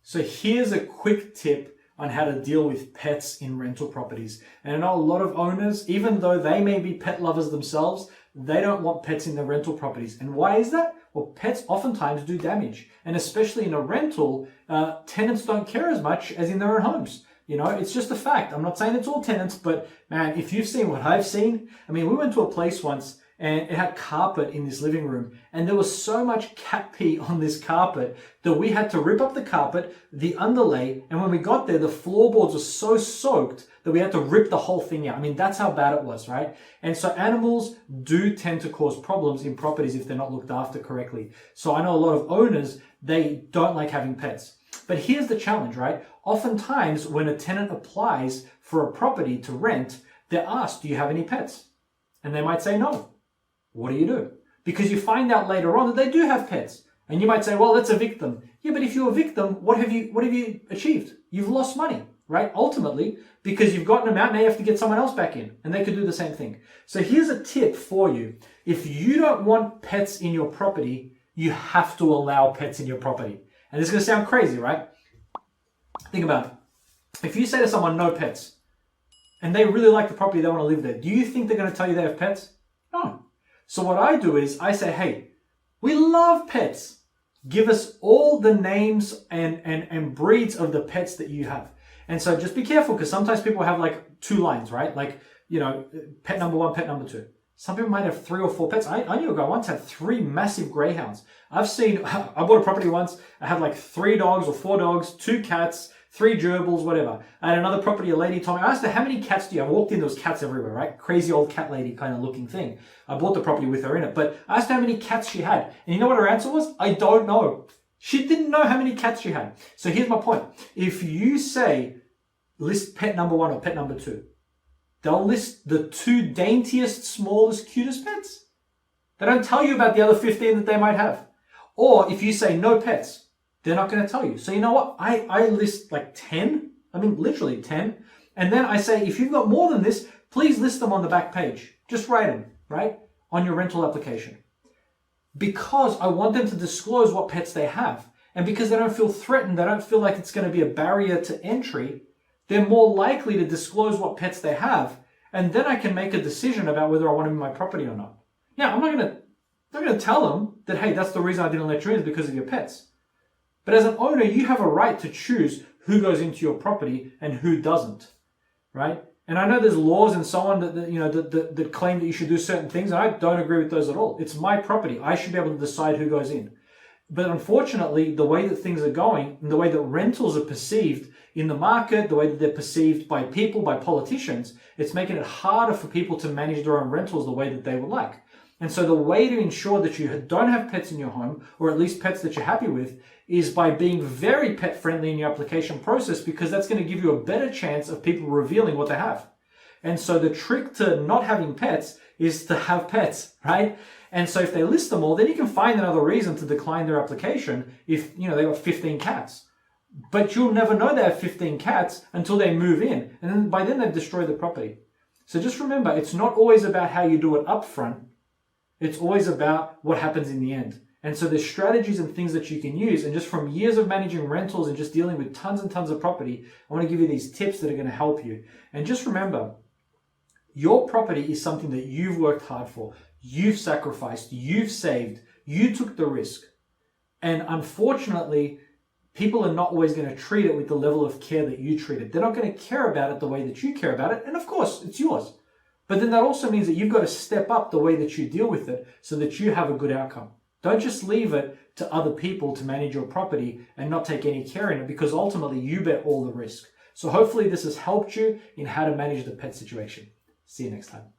So here's a quick tip on how to deal with pets in rental properties. And I know a lot of owners, even though they may be pet lovers themselves, they don't want pets in their rental properties. And why is that? Well, pets oftentimes do damage. And especially in a rental, tenants don't care as much as in their own homes. You know, it's just a fact. I'm not saying it's all tenants, but man, if you've seen what I've seen, I mean, we went to a place once and it had carpet in this living room, and there was so much cat pee on this carpet that we had to rip up the carpet, the underlay, and when we got there, the floorboards were so soaked that we had to rip the whole thing out. I mean, that's how bad it was, right? And so animals do tend to cause problems in properties if they're not looked after correctly. So I know a lot of owners, they don't like having pets. But here's the challenge, right? Oftentimes when a tenant applies for a property to rent, they're asked, do you have any pets? And they might say no. What do? Because you find out later on that they do have pets. And you might say, well, let's evict them. Yeah, but if you evict them, what have you achieved? You've lost money, right? Ultimately, because you've gotten them out, now you have to get someone else back in. And they could do the same thing. So here's a tip for you. If you don't want pets in your property, you have to allow pets in your property. And this is going to sound crazy, right? Think about it. If you say to someone, no pets, and they really like the property, they want to live there, do you think they're going to tell you they have pets? No. So what I do is I say, hey, we love pets. Give us all the names and breeds of the pets that you have. And so just be careful, because sometimes people have like 2 lines, right? Like, you know, pet number 1, pet number 2. Some people might have 3 or 4 pets. I knew a guy once had 3 massive greyhounds. I bought a property once. I had like 3 dogs or 4 dogs, 2 cats, 3 gerbils, whatever. I had another property, a lady told me, I asked her, how many cats do you have? I walked in, there was cats everywhere, right? Crazy old cat lady kind of looking thing. I bought the property with her in it, but I asked her how many cats she had. And you know what her answer was? I don't know. She didn't know how many cats she had. So here's my point. If you say, list pet number 1 or pet number 2, they'll list the 2 daintiest, smallest, cutest pets. They don't tell you about the other 15 that they might have. Or if you say no pets, they're not going to tell you. So you know what? I list like 10. I mean, literally 10. And then I say, if you've got more than this, please list them on the back page. Just write them, right? On your rental application. Because I want them to disclose what pets they have. And because they don't feel threatened, they don't feel like it's going to be a barrier to entry, they're more likely to disclose what pets they have. And then I can make a decision about whether I want them in my property or not. Now, I'm not going to tell them that, hey, that's the reason I didn't let you in is because of your pets. But as an owner, you have a right to choose who goes into your property and who doesn't, right? And I know there's laws and so on that claim that you should do certain things, and I don't agree with those at all. It's my property. I should be able to decide who goes in. But unfortunately, the way that things are going, and the way that rentals are perceived in the market, the way that they're perceived by people, by politicians, it's making it harder for people to manage their own rentals the way that they would like. And so the way to ensure that you don't have pets in your home, or at least pets that you're happy with, is by being very pet friendly in your application process, because that's going to give you a better chance of people revealing what they have. And so the trick to not having pets is to have pets, right? And so if they list them all, then you can find another reason to decline their application if, you know, they got 15 cats. But you'll never know they have 15 cats until they move in. And then by then they've destroyed the property. So just remember, it's not always about how you do it up front. It's always about what happens in the end. And so there's strategies and things that you can use. And just from years of managing rentals and just dealing with tons and tons of property, I want to give you these tips that are going to help you. And just remember, your property is something that you've worked hard for. You've sacrificed, you've saved, you took the risk. And unfortunately, people are not always going to treat it with the level of care that you treat it. They're not going to care about it the way that you care about it. And of course, it's yours. But then that also means that you've got to step up the way that you deal with it so that you have a good outcome. Don't just leave it to other people to manage your property and not take any care in it, because ultimately you bear all the risk. So hopefully this has helped you in how to manage the pet situation. See you next time.